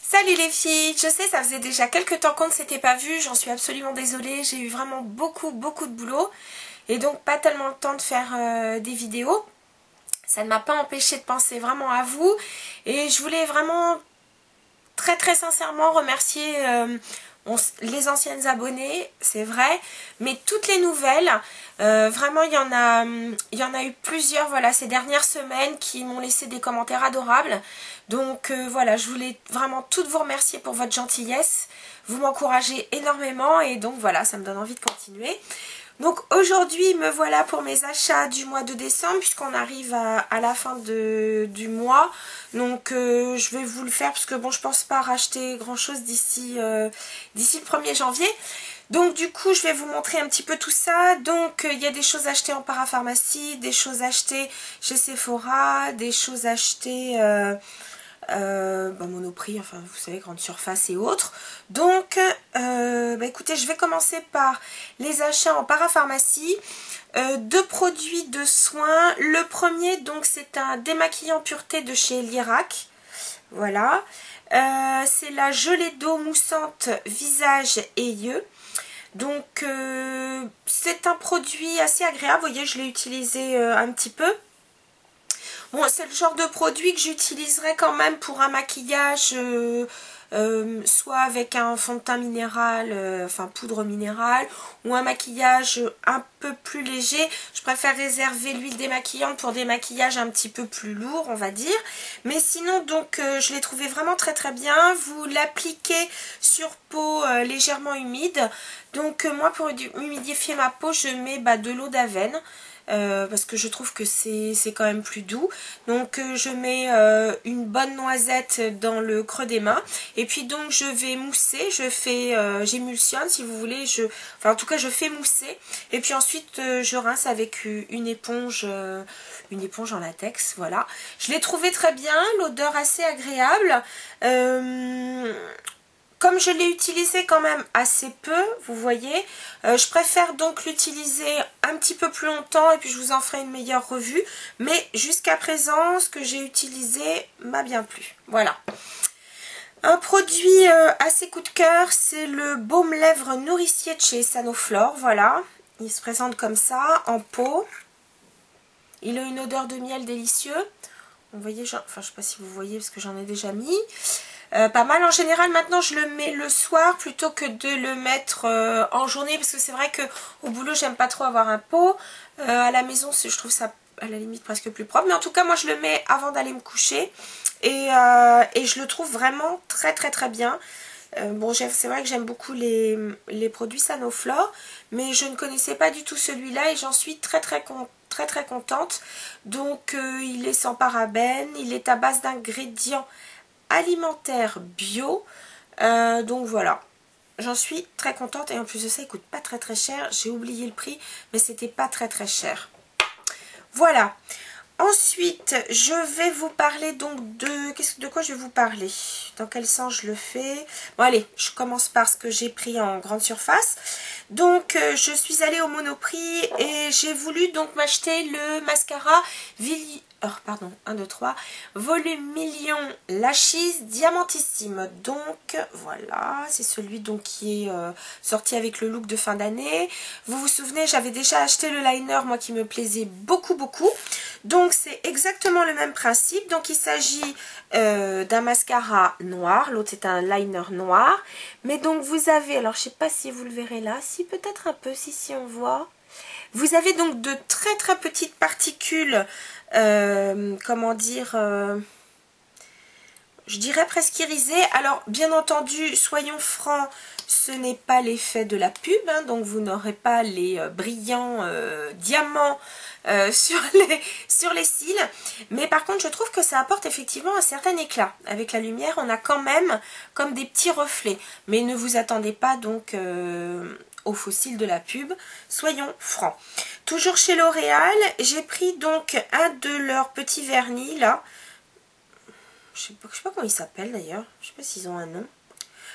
Salut les filles, je sais ça faisait déjà quelques temps qu'on ne s'était pas vu, j'en suis absolument désolée, j'ai eu vraiment beaucoup de boulot et donc pas tellement le temps de faire des vidéos. Ça ne m'a pas empêché de penser vraiment à vous et je voulais vraiment très sincèrement remercier les anciennes abonnées, c'est vrai, mais toutes les nouvelles, vraiment il y en a eu plusieurs voilà, ces dernières semaines qui m'ont laissé des commentaires adorables. Donc voilà, je voulais vraiment toutes vous remercier pour votre gentillesse, vous m'encouragez énormément et donc voilà, ça me donne envie de continuer. Donc aujourd'hui me voilà pour mes achats du mois de décembre puisqu'on arrive à la fin du mois. Donc je vais vous le faire parce que bon je pense pas racheter grand chose d'ici le 1er janvier. Donc du coup je vais vous montrer un petit peu tout ça. Donc il y a des choses achetées en parapharmacie, des choses achetées chez Sephora, des choses achetées Monoprix, enfin vous savez, grande surface et autres. Donc écoutez, je vais commencer par les achats en parapharmacie. Deux produits de soins. Le premier donc c'est un démaquillant pureté de chez Lirac. Voilà. C'est la gelée d'eau moussante visage et yeux. Donc c'est un produit assez agréable. Vous voyez, je l'ai utilisé un petit peu. Bon, c'est le genre de produit que j'utiliserai quand même pour un maquillage, soit avec un fond de teint minéral, enfin poudre minérale, ou un maquillage un peu plus léger. Je préfère réserver l'huile démaquillante pour des maquillages un petit peu plus lourds, on va dire. Mais sinon, donc, je l'ai trouvé vraiment très bien. Vous l'appliquez sur peau légèrement humide. Donc, moi, pour humidifier ma peau, je mets de l'eau d'Avène. Parce que je trouve que c'est quand même plus doux. Donc je mets une bonne noisette dans le creux des mains et puis donc je vais mousser, j'émulsionne si vous voulez, enfin en tout cas je fais mousser et puis ensuite je rince avec une éponge en latex. Voilà, je l'ai trouvé très bien, l'odeur assez agréable. Comme je l'ai utilisé quand même assez peu, vous voyez, je préfère donc l'utiliser un petit peu plus longtemps et puis je vous en ferai une meilleure revue. Mais jusqu'à présent, ce que j'ai utilisé m'a bien plu. Voilà. Un produit assez coup de cœur, c'est le baume lèvres nourricier de chez Sanoflore. Voilà, il se présente comme ça, en pot. Il a une odeur de miel délicieux. Vous voyez, enfin je sais pas si vous voyez parce que j'en ai déjà mis. Pas mal. En général, maintenant, je le mets le soir plutôt que de le mettre en journée. Parce que c'est vrai qu'au boulot, j'aime pas trop avoir un pot. À la maison, je trouve ça à la limite presque plus propre. Mais en tout cas, moi, je le mets avant d'aller me coucher. Et je le trouve vraiment très bien. Bon, c'est vrai que j'aime beaucoup les produits Sanoflore. Mais je ne connaissais pas du tout celui-là. Et j'en suis très contente. Donc, il est sans parabènes. Il est à base d'ingrédients alimentaire bio, donc voilà, j'en suis très contente et en plus de ça il coûte pas très cher. J'ai oublié le prix mais c'était pas très cher. Voilà, ensuite je vais vous parler donc de quoi je vais vous parler, dans quel sens je le fais. Bon allez, je commence par ce que j'ai pris en grande surface. Donc je suis allée au Monoprix et j'ai voulu donc m'acheter le mascara Volumillion Lashes Diamantissime. Donc voilà, c'est celui donc qui est sorti avec le look de fin d'année. Vous vous souvenez, j'avais déjà acheté le liner, moi qui me plaisait beaucoup. Donc c'est exactement le même principe. Donc il s'agit d'un mascara noir, l'autre c'est un liner noir. Mais donc vous avez, alors je sais pas si vous le verrez là, si peut-être un peu, si on voit. Vous avez donc de très petites particules, comment dire, je dirais presque irisées. Alors bien entendu, soyons francs, ce n'est pas l'effet de la pub, hein, donc vous n'aurez pas les brillants diamants sur les cils. Mais par contre, je trouve que ça apporte effectivement un certain éclat. Avec la lumière, on a quand même comme des petits reflets. Mais ne vous attendez pas donc aux faux cils de la pub, soyons francs. Toujours chez L'Oréal, j'ai pris donc un de leurs petits vernis là. Je sais pas comment ils s'appellent d'ailleurs, je sais pas s'ils ont un nom.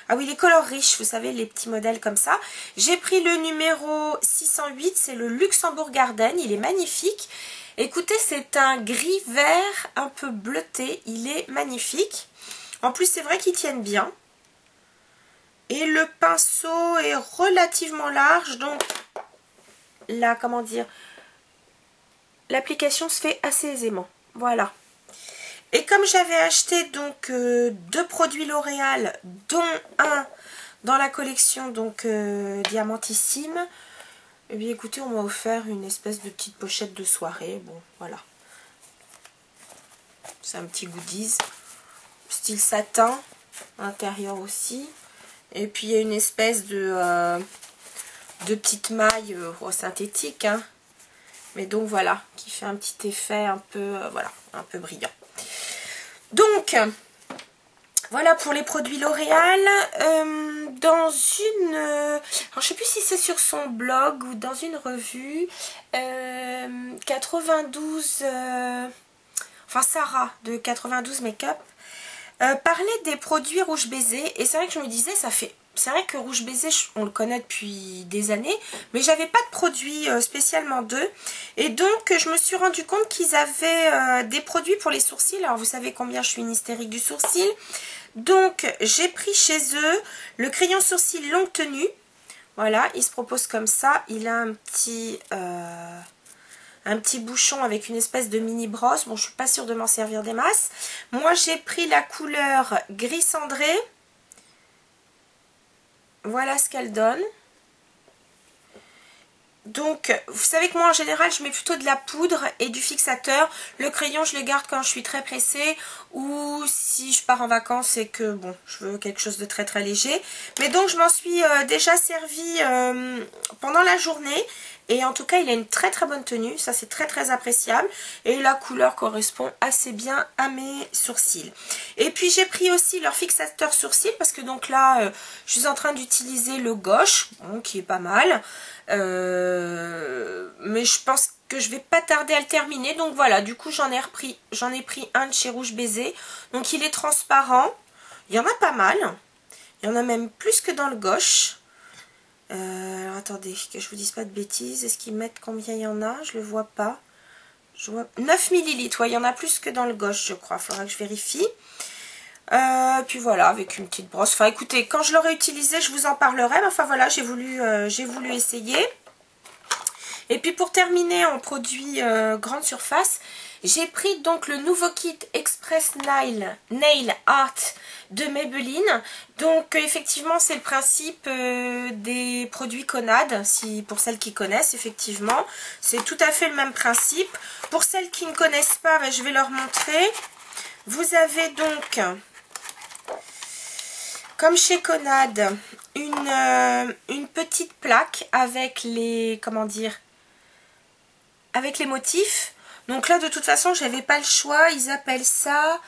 Ah oui, les colors riches, vous savez, les petits modèles comme ça. J'ai pris le numéro 608, c'est le Luxembourg Garden, il est magnifique. Écoutez, c'est un gris vert un peu bleuté, il est magnifique. En plus, c'est vrai qu'ils tiennent bien. Et le pinceau est relativement large, donc là, comment dire, l'application se fait assez aisément. Voilà. Et comme j'avais acheté donc 2 produits L'Oréal, dont un dans la collection donc Diamantissime, eh bien écoutez, on m'a offert une espèce de petite pochette de soirée. Bon, voilà. C'est un petit goodies. Style satin, à l'intérieur aussi. Et puis il y a une espèce de petite maille synthétique. Hein. Mais donc voilà, qui fait un petit effet un peu, voilà, un peu brillant. Donc, voilà pour les produits L'Oréal. Dans une... alors, je ne sais plus si c'est sur son blog ou dans une revue. 92... enfin, Sarah de 92 Make-up parlait des produits Rouge Baiser. Et c'est vrai que je me disais, ça fait... C'est vrai que Rouge Baiser, on le connaît depuis des années, mais j'avais pas de produits spécialement d'eux. Et donc, je me suis rendu compte qu'ils avaient des produits pour les sourcils. Alors, vous savez combien je suis une hystérique du sourcil. Donc, j'ai pris chez eux le crayon sourcil longue tenue. Voilà, il se propose comme ça. Il a un petit bouchon avec une espèce de mini brosse. Bon, je suis pas sûre de m'en servir des masses. Moi, j'ai pris la couleur gris cendré. Voilà ce qu'elle donne. Donc, vous savez que moi, en général, je mets plutôt de la poudre et du fixateur. Le crayon, je le garde quand je suis très pressée ou si je pars en vacances et que, bon, je veux quelque chose de très très léger. Mais donc, je m'en suis déjà servi pendant la journée. Et en tout cas, il a une très très bonne tenue. Ça, c'est très très appréciable. Et la couleur correspond assez bien à mes sourcils. Et puis, j'ai pris aussi leur fixateur sourcils. Parce que donc là, je suis en train d'utiliser le gauche. Bon, qui est pas mal. Mais je pense que je vais pas tarder à le terminer. Donc voilà, du coup, j'en ai pris un de chez Rouge Baiser. Donc, il est transparent. Il y en a pas mal. Il y en a même plus que dans le gauche. Alors attendez, que je vous dise pas de bêtises. Est-ce qu'ils mettent combien il y en a? Je le vois pas. Je vois 9 ml. Ouais, il y en a plus que dans le gauche, je crois. Il faudra que je vérifie. Puis voilà, avec une petite brosse. Enfin écoutez, quand je l'aurai utilisé, je vous en parlerai. Mais enfin voilà, j'ai voulu essayer. Et puis pour terminer en produit grande surface, j'ai pris donc le nouveau kit Express Nail Art de Maybelline. Donc effectivement, c'est le principe des produits Conad, pour celles qui connaissent, effectivement. C'est tout à fait le même principe. Pour celles qui ne connaissent pas, ben, je vais leur montrer. Vous avez donc, comme chez Conad, une petite plaque avec les, comment dire, avec les motifs. Donc là, de toute façon, j'avais pas le choix. Ils appellent ça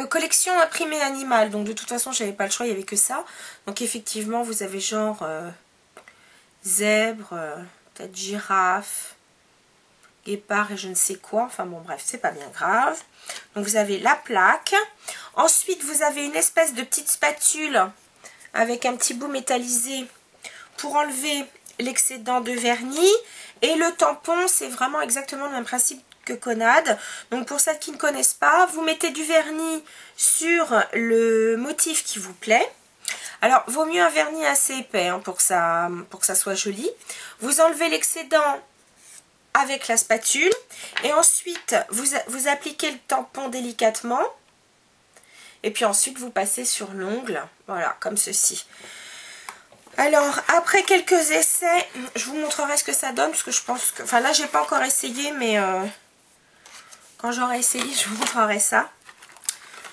collection imprimée animale. Donc de toute façon, j'avais pas le choix. Il n'y avait que ça. Donc effectivement, vous avez genre zèbre, peut-être girafe, guépard et je ne sais quoi. Enfin bon, bref, c'est pas bien grave. Donc vous avez la plaque. Ensuite, vous avez une espèce de petite spatule avec un petit bout métallisé pour enlever l'excédent de vernis. Et le tampon, c'est vraiment exactement le même principe que Conad. Donc pour celles qui ne connaissent pas, vous mettez du vernis sur le motif qui vous plaît. Alors, vaut mieux un vernis assez épais hein, pour que ça soit joli. Vous enlevez l'excédent avec la spatule. Et ensuite, vous appliquez le tampon délicatement. Et puis ensuite, vous passez sur l'ongle. Voilà, comme ceci. Alors, après quelques essais, je vous montrerai ce que ça donne, parce que je pense que... Enfin, là, j'ai pas encore essayé, mais quand j'aurai essayé, je vous montrerai ça.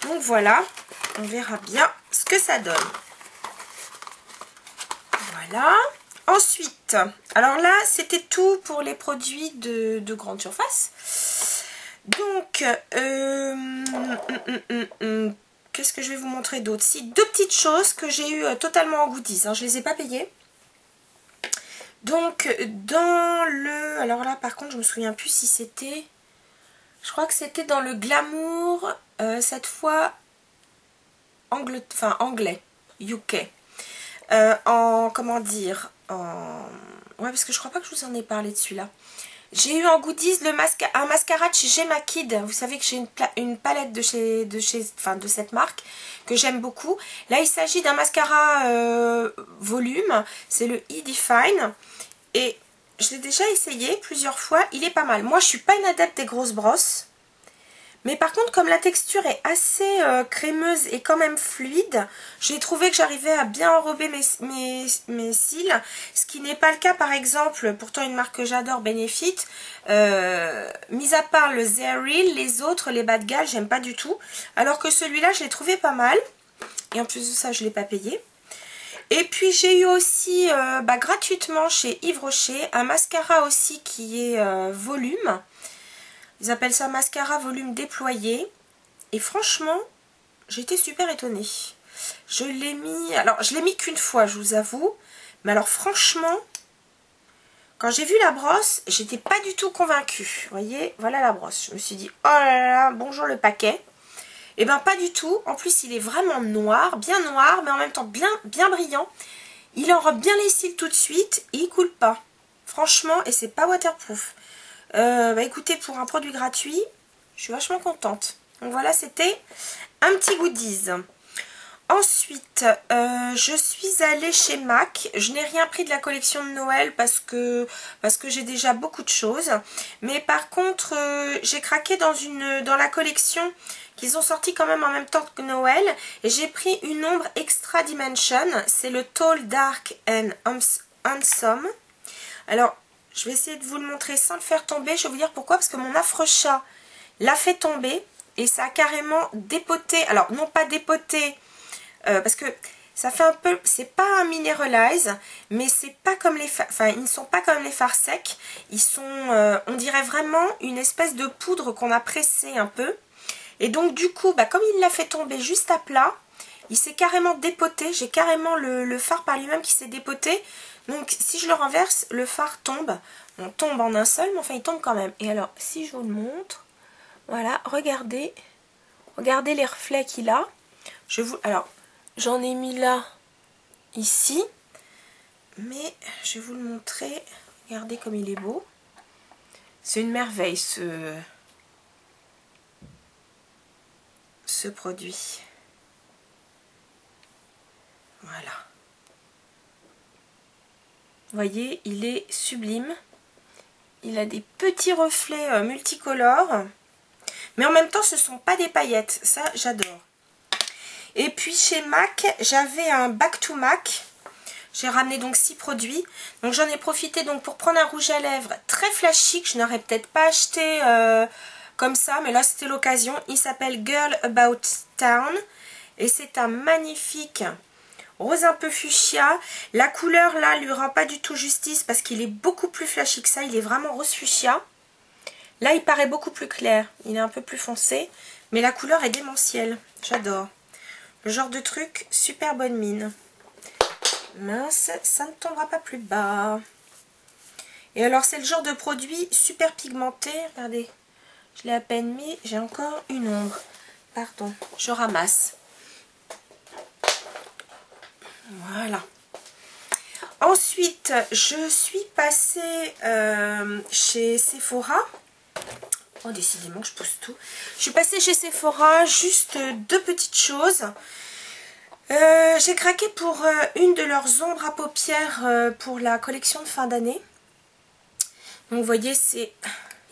Donc, voilà. On verra bien ce que ça donne. Voilà. Ensuite, alors là, c'était tout pour les produits de grande surface. Donc, qu'est-ce que je vais vous montrer d'autre? Si, deux petites choses que j'ai eu totalement en goodies. Hein, je ne les ai pas payées. Donc, dans le... Alors là, par contre, je me souviens plus si c'était... Je crois que c'était dans le Glamour, cette fois anglais, UK. Comment dire Ouais, parce que je crois pas que je vous en ai parlé de celui-là. J'ai eu en goodies un mascara de chez Gemma Kid. Vous savez que j'ai une palette de cette marque que j'aime beaucoup. Là, il s'agit d'un mascara volume. C'est le E-Define. Et je l'ai déjà essayé plusieurs fois. Il est pas mal. Moi, je suis pas une adepte des grosses brosses. Mais par contre, comme la texture est assez crémeuse et quand même fluide, j'ai trouvé que j'arrivais à bien enrober mes cils. Ce qui n'est pas le cas, par exemple, pourtant une marque que j'adore, Benefit. Mis à part le Zeril, les autres, les Bad Gal, j'aime pas du tout. Alors que celui-là, je l'ai trouvé pas mal. Et en plus de ça, je ne l'ai pas payé. Et puis j'ai eu aussi gratuitement chez Yves Rocher un mascara aussi qui est volume. Ils appellent ça mascara volume déployé. Et franchement, j'étais super étonnée. Je l'ai mis... Alors, je l'ai mis qu'une fois, je vous avoue. Mais alors, franchement, quand j'ai vu la brosse, j'étais pas du tout convaincue. Vous voyez, voilà la brosse. Je me suis dit, oh là là, bonjour le paquet. Et ben pas du tout. En plus, il est vraiment noir, bien noir, mais en même temps bien brillant. Il enrobe bien les cils tout de suite et il coule pas. Franchement, et c'est pas waterproof. Écoutez, pour un produit gratuit, je suis vachement contente. Donc voilà, c'était un petit goodies. Ensuite, je suis allée chez MAC. Je n'ai rien pris de la collection de Noël parce que j'ai déjà beaucoup de choses. Mais par contre, j'ai craqué dans la collection qu'ils ont sorti quand même en même temps que Noël. Et j'ai pris une ombre Extra Dimension. C'est le Tall, Dark and Handsome. Alors, je vais essayer de vous le montrer sans le faire tomber. Je vais vous dire pourquoi. Parce que mon affreux chat l'a fait tomber. Et ça a carrément dépoté. Alors, non pas dépoté. Parce que ça fait un peu... C'est pas un Mineralize. Mais c'est pas comme les... Enfin, ils ne sont pas comme les fards secs. Ils sont... on dirait vraiment une espèce de poudre qu'on a pressée un peu. Et donc, du coup, comme il l'a fait tomber juste à plat, il s'est carrément dépoté. J'ai carrément le fard par lui-même qui s'est dépoté. Donc si je le renverse, le fard tombe. On tombe en un seul, mais enfin il tombe quand même. Et alors, si je vous le montre, voilà, regardez. Regardez les reflets qu'il a. Alors, j'en ai mis là, ici. Mais je vais vous le montrer. Regardez comme il est beau. C'est une merveille ce produit. Voilà. Vous voyez, il est sublime. Il a des petits reflets multicolores. Mais en même temps, ce ne sont pas des paillettes. Ça, j'adore. Et puis, chez MAC, j'avais un Back to MAC. J'ai ramené donc 6 produits. Donc, j'en ai profité donc pour prendre un rouge à lèvres très flashy que je n'aurais peut-être pas acheté comme ça. Mais là, c'était l'occasion. Il s'appelle Girl About Town. Et c'est un magnifique... rose un peu fuchsia. La couleur là lui rend pas du tout justice parce qu'il est beaucoup plus flashy que ça. Il est vraiment rose fuchsia. Là il paraît beaucoup plus clair. Il est un peu plus foncé. Mais la couleur est démentielle. J'adore. Le genre de truc super bonne mine. Mince, ça ne tombera pas plus bas. Et alors c'est le genre de produit super pigmenté. Regardez. Je l'ai à peine mis. J'ai encore une ombre. Pardon. Je ramasse. Voilà. Ensuite, je suis passée chez Sephora. Oh, décidément, je pousse tout. Je suis passée chez Sephora, juste 2 petites choses. J'ai craqué pour une de leurs ombres à paupières pour la collection de fin d'année. Donc, vous voyez,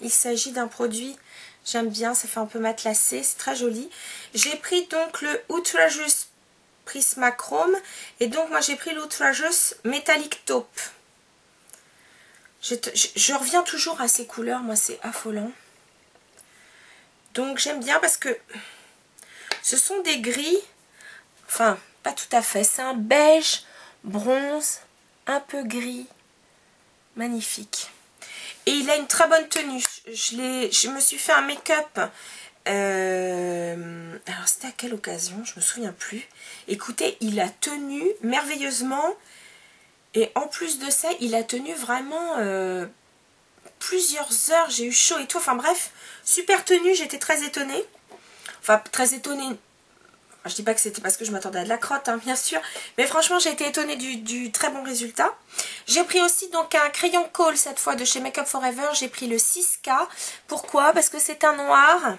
il s'agit d'un produit, j'aime bien, ça fait un peu matelassé, c'est très joli. J'ai pris donc le Outrageous Prismachrome et donc moi j'ai pris l'Outrageous Metallic Taupe. Je reviens toujours à ces couleurs, moi c'est affolant. Donc j'aime bien parce que ce sont des gris, enfin pas tout à fait, c'est un beige bronze, un peu gris, magnifique. Et il a une très bonne tenue, je me suis fait un make-up. Alors c'était à quelle occasion? Je me souviens plus. Écoutez, il a tenu merveilleusement. Et en plus de ça, il a tenu vraiment plusieurs heures. J'ai eu chaud et tout. Enfin bref, super tenue. J'étais très étonnée. Enfin, très étonnée. je dis pas que c'était parce que je m'attendais à de la crotte, hein, bien sûr. Mais franchement, j'ai été étonnée du très bon résultat. J'ai pris aussi donc un crayon Kohl, cette fois de chez Make Up For Ever. J'ai pris le 6K. Pourquoi? Parce que c'est un noir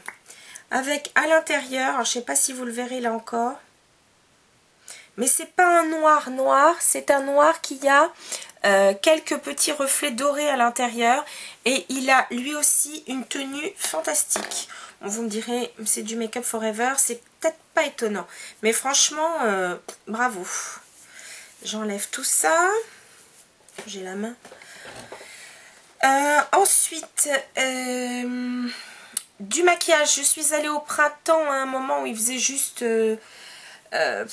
avec à l'intérieur, je ne sais pas si vous le verrez là encore. Mais c'est pas un noir noir, c'est un noir qui a quelques petits reflets dorés à l'intérieur. Et il a lui aussi une tenue fantastique. Bon, vous me direz, c'est du Make Up For Ever, c'est peut-être pas étonnant. Mais franchement, bravo. J'enlève tout ça. J'ai la main. Ensuite, du maquillage. Je suis allée au printemps à un moment où il faisait juste...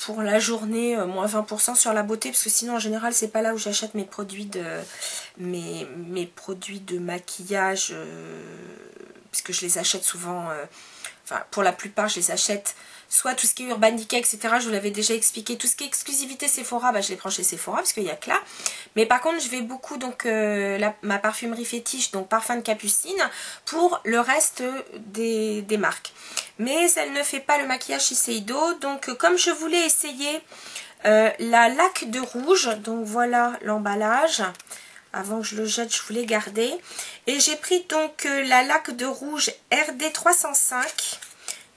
pour la journée, moins 20% sur la beauté, parce que sinon en général c'est pas là où j'achète mes produits de mes produits de maquillage, parce que je les achète souvent, enfin pour la plupart je les achète soit tout ce qui est Urban Decay, etc. Je vous l'avais déjà expliqué. Tout ce qui est exclusivité Sephora, bah, je les prends chez Sephora parce qu'il n'y a que là. Mais par contre je vais beaucoup, donc ma parfumerie fétiche, donc Parfum de Capucine, pour le reste des marques. Mais elle ne fait pas le maquillage Shiseido. Donc comme je voulais essayer la laque de rouge, donc voilà l'emballage. Avant que je le jette, je voulais garder. Et j'ai pris donc la laque de rouge RD 305.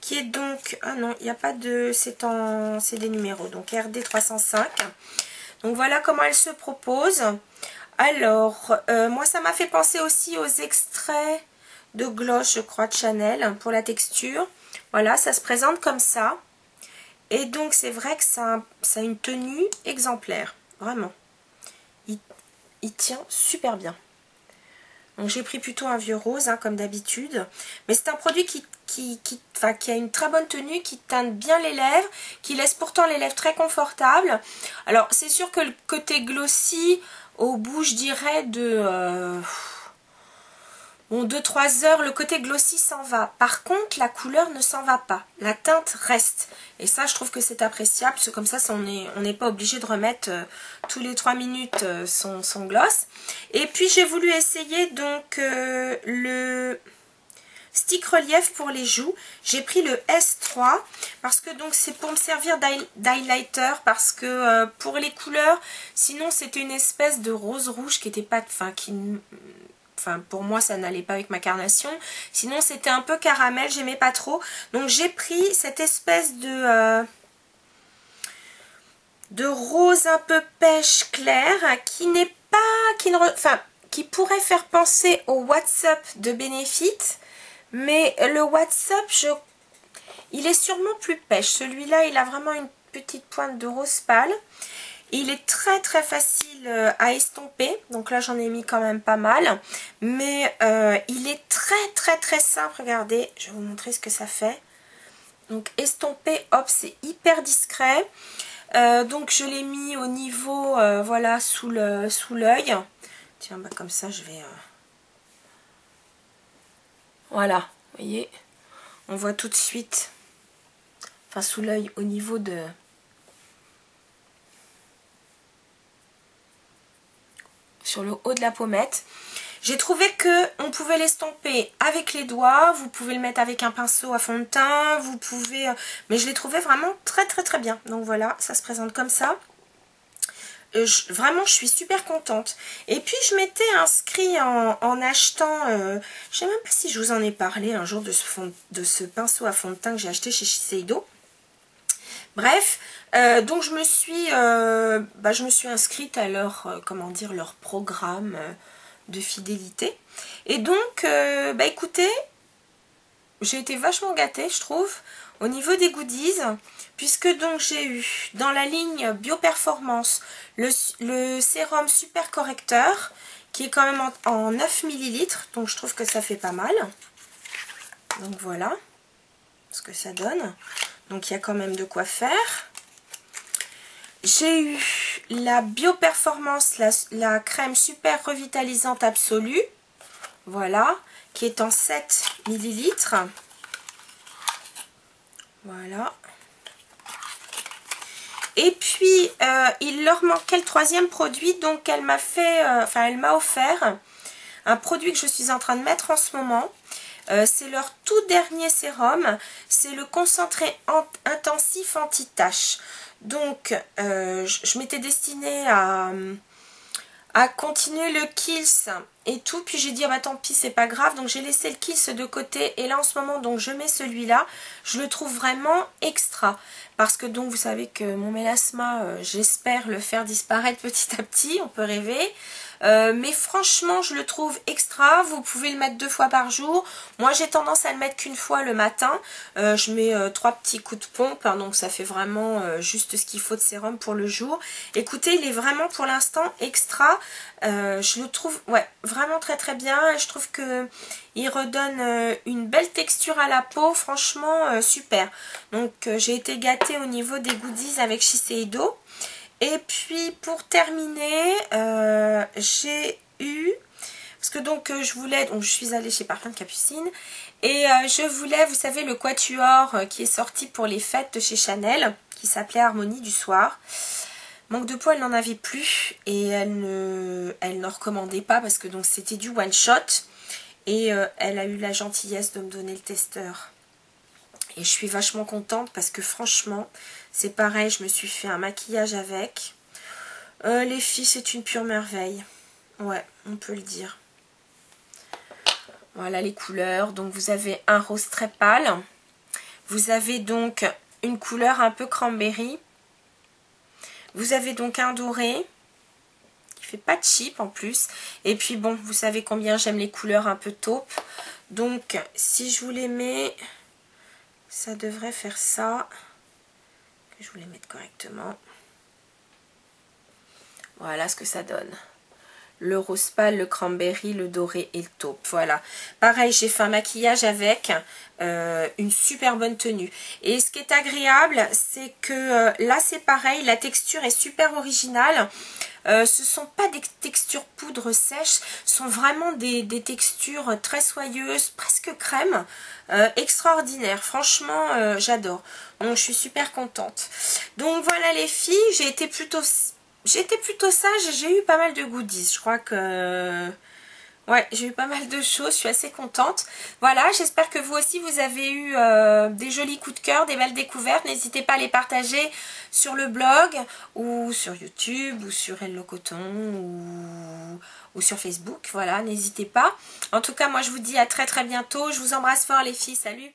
Qui est donc... Ah non, il n'y a pas de... C'est des numéros. Donc RD 305. Donc voilà comment elle se propose. Alors, moi ça m'a fait penser aussi aux extraits de gloss, je crois, de Chanel, pour la texture. Voilà, ça se présente comme ça. Et donc c'est vrai que ça a une tenue exemplaire. Vraiment. Il tient super bien. Donc j'ai pris plutôt un vieux rose, hein, comme d'habitude. Mais c'est un produit qui a une très bonne tenue, qui teinte bien les lèvres, qui laisse pourtant les lèvres très confortables. Alors c'est sûr que le côté glossy, au bout je dirais de... Bon, 2-3 heures, le côté glossy s'en va. Par contre, la couleur ne s'en va pas. La teinte reste. Et ça, je trouve que c'est appréciable. Parce que comme ça, on n'est pas obligé de remettre tous les 3 minutes son gloss. Et puis, j'ai voulu essayer donc le stick relief pour les joues. J'ai pris le S3. Parce que donc c'est pour me servir d'highlighter. Parce que pour les couleurs, sinon c'était une espèce de rose rouge qui était pas... Enfin, pour moi, ça n'allait pas avec ma carnation. Sinon, c'était un peu caramel, j'aimais pas trop. Donc, j'ai pris cette espèce de rose un peu pêche clair qui n'est pas... qui pourrait faire penser au WhatsApp de Benefit. Mais le WhatsApp, il est sûrement plus pêche. Celui-là, il a vraiment une petite pointe de rose pâle. Il est très très facile à estomper, donc là j'en ai mis quand même pas mal, mais il est très très simple. Regardez, je vais vous montrer ce que ça fait. Donc estomper, hop, c'est hyper discret. Donc je l'ai mis au niveau, voilà, sous l'œil. Tiens, bah comme ça je vais... Voilà, vous voyez, on voit tout de suite, enfin sous l'œil au niveau de... sur le haut de la pommette. J'ai trouvé que on pouvait l'estomper avec les doigts, vous pouvez le mettre avec un pinceau à fond de teint, vous pouvez... Mais je l'ai trouvé vraiment très très très bien. Donc voilà, ça se présente comme ça. Vraiment, je suis super contente. Et puis, je m'étais inscrit en achetant... je sais même pas si je vous en ai parlé un jour de ce pinceau à fond de teint que j'ai acheté chez Shiseido. Bref, donc je me suis inscrite à leur, leur programme de fidélité. Et donc, écoutez, j'ai été vachement gâtée, je trouve, au niveau des goodies, puisque donc j'ai eu dans la ligne Bioperformance le sérum super correcteur, qui est quand même en 9 ml, donc je trouve que ça fait pas mal. Donc voilà ce que ça donne. Donc il y a quand même de quoi faire. J'ai eu la Bioperformance, la crème super revitalisante absolue. Voilà, qui est en 7 ml. Voilà. Et puis, il leur manquait le troisième produit, donc elle m'a offert un produit que je suis en train de mettre en ce moment. C'est leur tout dernier sérum. C'est le concentré intensif anti-tache. Donc, je m'étais destinée à continuer le Kiehl's et tout, puis j'ai dit ah bah tant pis, c'est pas grave, donc j'ai laissé le Kiehl's de côté et là en ce moment donc je mets celui-là. Je le trouve vraiment extra parce que donc vous savez que mon mélasma, j'espère le faire disparaître petit à petit, on peut rêver. Mais franchement je le trouve extra. Vous pouvez le mettre 2 fois par jour. Moi j'ai tendance à le mettre qu'une fois le matin. Je mets 3 petits coups de pompe, hein, donc ça fait vraiment juste ce qu'il faut de sérum pour le jour. Écoutez, il est vraiment pour l'instant extra. Je le trouve ouais, vraiment très très bien. Je trouve que il redonne une belle texture à la peau, franchement super. Donc j'ai été gâtée au niveau des goodies avec Shiseido. Et puis pour terminer, j'ai eu, parce que donc je voulais, donc je suis allée chez Parfum de Capucine, et je voulais, vous savez, le quatuor qui est sorti pour les fêtes de chez Chanel, qui s'appelait Harmonie du soir. Manque de peau, elle n'en avait plus, et elle n'en recommandait pas, parce que donc c'était du one shot, et elle a eu la gentillesse de me donner le testeur. Et je suis vachement contente parce que franchement, c'est pareil, je me suis fait un maquillage avec. Les filles, c'est une pure merveille. Ouais, on peut le dire. Voilà les couleurs. Donc vous avez un rose très pâle. Vous avez donc une couleur un peu cranberry. Vous avez donc un doré qui fait pas cheap en plus. Et puis bon, vous savez combien j'aime les couleurs un peu taupe. Donc si je vous les mets... Ça devrait faire ça. Je vous les mette correctement. Voilà ce que ça donne. Le rose pâle, le cranberry, le doré et le taupe. Voilà. Pareil, j'ai fait un maquillage avec une super bonne tenue. Et ce qui est agréable, c'est que là c'est pareil, la texture est super originale. Ce sont pas des textures poudre sèche, ce sont vraiment des textures très soyeuses, presque crème, extraordinaire. Franchement, j'adore. Donc je suis super contente. Donc voilà les filles, j'ai été plutôt sage et j'ai eu pas mal de goodies. Je crois que... Ouais, j'ai eu pas mal de choses, je suis assez contente. Voilà, j'espère que vous aussi vous avez eu des jolis coups de cœur, des belles découvertes. N'hésitez pas à les partager sur le blog ou sur YouTube ou sur Hello Coton ou sur Facebook. Voilà, n'hésitez pas. En tout cas, moi je vous dis à très très bientôt. Je vous embrasse fort les filles, salut!